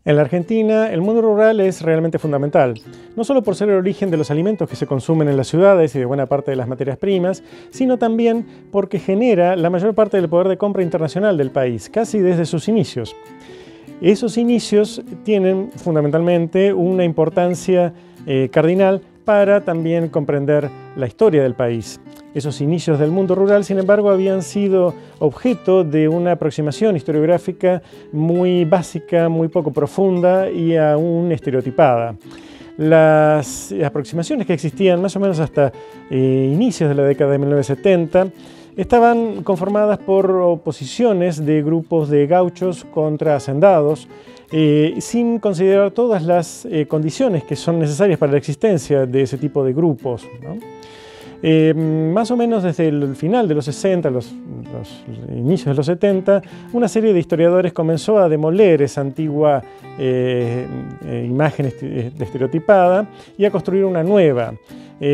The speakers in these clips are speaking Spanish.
En la Argentina, el mundo rural es realmente fundamental, no solo por ser el origen de los alimentos que se consumen en las ciudades y de buena parte de las materias primas, sino también porque genera la mayor parte del poder de compra internacional del país, casi desde sus inicios. Esos inicios tienen fundamentalmente una importancia cardinal para también comprender la historia del país. Esos inicios del mundo rural, sin embargo, habían sido objeto de una aproximación historiográfica muy básica, muy poco profunda y aún estereotipada. Las aproximaciones que existían más o menos hasta inicios de la década de 1970 estaban conformadas por oposiciones de grupos de gauchos contra hacendados, sin considerar todas las condiciones que son necesarias para la existencia de ese tipo de grupos, ¿no? Más o menos desde el final de los 60, los inicios de los 70, una serie de historiadores comenzó a demoler esa antigua imagen estereotipada y a construir una nueva.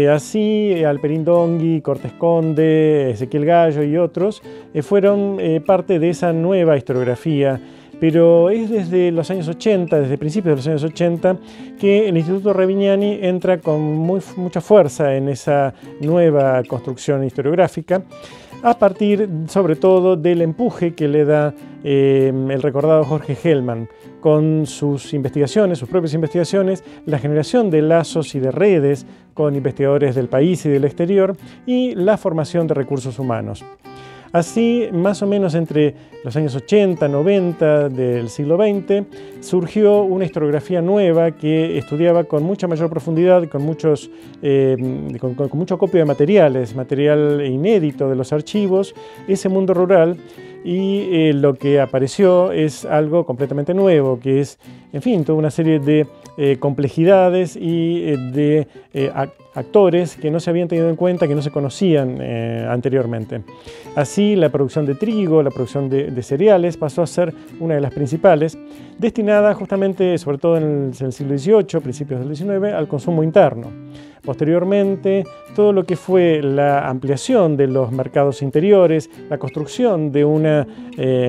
Así, Alperín Dongui, Cortés Conde, Ezequiel Gallo y otros fueron parte de esa nueva historiografía. Pero es desde los años 80, desde principios de los años 80, que el Instituto Revignani entra con mucha fuerza en esa nueva construcción historiográfica, a partir sobre todo del empuje que le da el recordado Jorge Hellman con sus investigaciones, sus propias investigaciones, la generación de lazos y de redes con investigadores del país y del exterior y la formación de recursos humanos. Así, más o menos entre los años 80, 90 del siglo XX, surgió una historiografía nueva que estudiaba con mucha mayor profundidad, con mucho acopio de material inédito de los archivos, ese mundo rural, y lo que apareció es algo completamente nuevo, que es, en fin, toda una serie de complejidades y de actores que no se habían tenido en cuenta, que no se conocían anteriormente. Así, la producción de trigo, la producción de cereales pasó a ser una de las principales, destinada justamente, sobre todo en el siglo XVIII, principios del XIX, al consumo interno. Posteriormente, todo lo que fue la ampliación de los mercados interiores, la construcción de una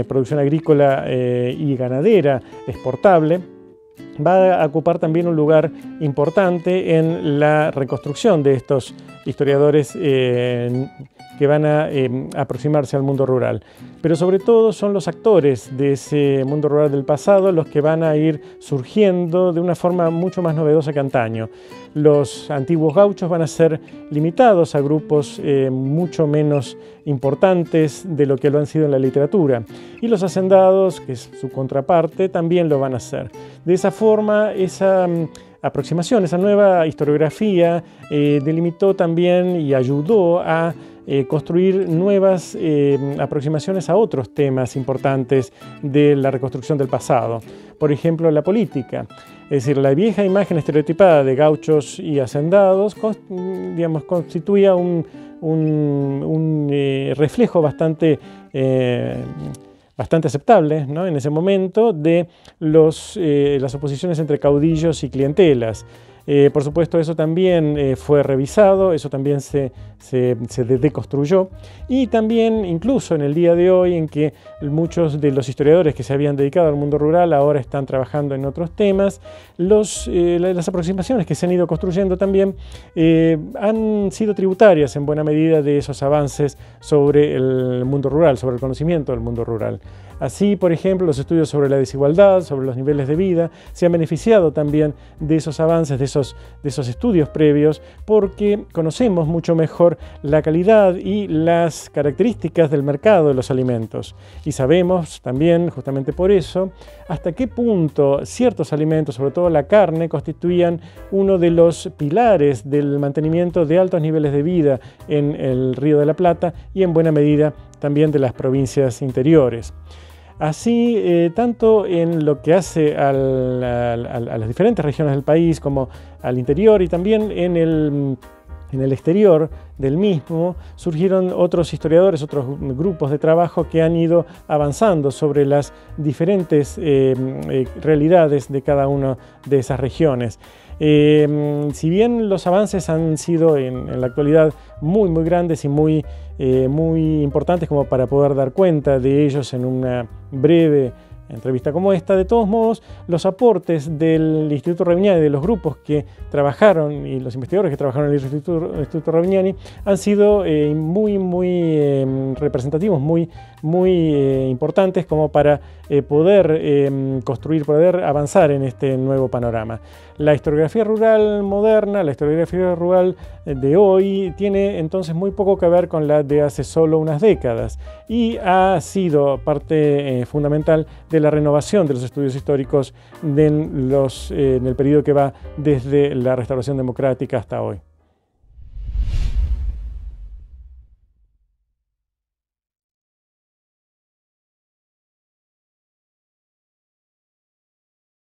producción agrícola y ganadera exportable, va a ocupar también un lugar importante en la reconstrucción de estos historiadores que van a aproximarse al mundo rural. Pero sobre todo son los actores de ese mundo rural del pasado los que van a ir surgiendo de una forma mucho más novedosa que antaño. Los antiguos gauchos van a ser limitados a grupos mucho menos importantes de lo que lo han sido en la literatura. Y los hacendados, que es su contraparte, también lo van a hacer. De esa forma, esa aproximación, esa nueva historiografía delimitó también y ayudó a construir nuevas aproximaciones a otros temas importantes de la reconstrucción del pasado. Por ejemplo, la política. Es decir, la vieja imagen estereotipada de gauchos y hacendados constituía un reflejo bastante aceptable, ¿no?, en ese momento de las oposiciones entre caudillos y clientelas. Por supuesto, eso también fue revisado, eso también se deconstruyó, y también incluso en el día de hoy, en que muchos de los historiadores que se habían dedicado al mundo rural ahora están trabajando en otros temas, las aproximaciones que se han ido construyendo también han sido tributarias en buena medida de esos avances sobre el mundo rural, sobre el conocimiento del mundo rural. Así, por ejemplo, los estudios sobre la desigualdad, sobre los niveles de vida, se han beneficiado también de esos avances, de esos estudios previos, porque conocemos mucho mejor la calidad y las características del mercado de los alimentos. Y sabemos también, justamente por eso, hasta qué punto ciertos alimentos, sobre todo la carne, constituían uno de los pilares del mantenimiento de altos niveles de vida en el Río de la Plata y en buena medida también de las provincias interiores. Así, tanto en lo que hace a las diferentes regiones del país como al interior y también en el exterior del mismo, surgieron otros historiadores, otros grupos de trabajo que han ido avanzando sobre las diferentes realidades de cada una de esas regiones. Si bien los avances han sido en la actualidad muy grandes y muy importantes como para poder dar cuenta de ellos en una breve entrevista como esta. De todos modos, los aportes del Instituto Ravignani, de los grupos que trabajaron y los investigadores que trabajaron en el Instituto Ravignani, han sido muy representativos, muy importantes como para poder construir, poder avanzar en este nuevo panorama. La historiografía rural moderna, la historiografía rural de hoy, tiene entonces muy poco que ver con la de hace solo unas décadas y ha sido parte fundamental de la renovación de los estudios históricos en el periodo que va desde la Restauración Democrática hasta hoy.